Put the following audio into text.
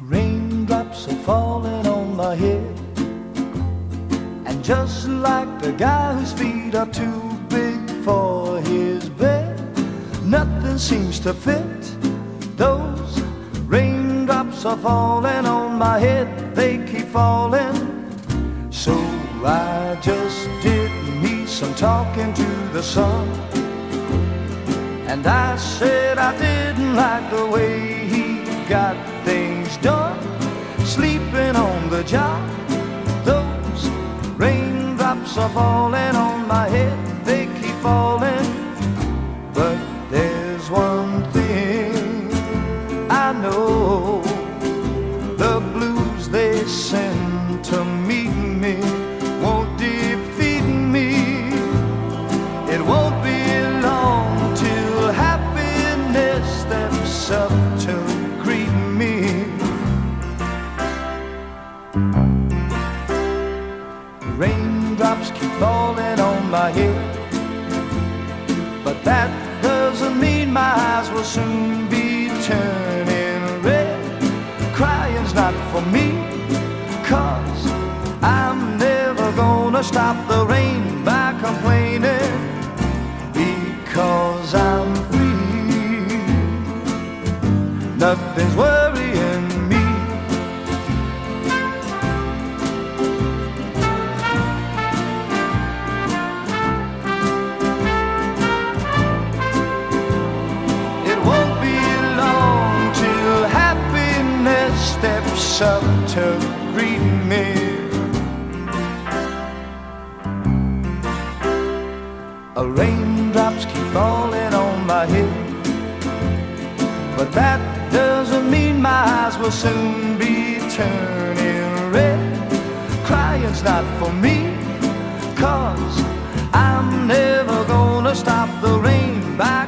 Raindrops are falling on my head, and just like the guy whose feet are too big for his bed, nothing seems to fit. Those raindrops are falling on my head, they keep falling. So I just did me some talking to the sun, and I said I didn't like the way he got things done, sleeping on the job. Those raindrops are falling on my head, they keep falling. But there's one thing I know, the blues they send to meet me won't defeat me. It won't be long till happiness steps up to greet me. Raindrops keep falling on my head, but that doesn't mean my eyes will soon be turning red. Crying's not for me, 'cause I'm never gonna stop the rain by complaining, because I'm free. Nothing's worrying me. It won't be long till happiness steps up to greet me. Raindrops keep falling on my head, but that doesn't mean my eyes will soon be turning red. Crying's not for me, 'cause I'm never gonna stop the rain by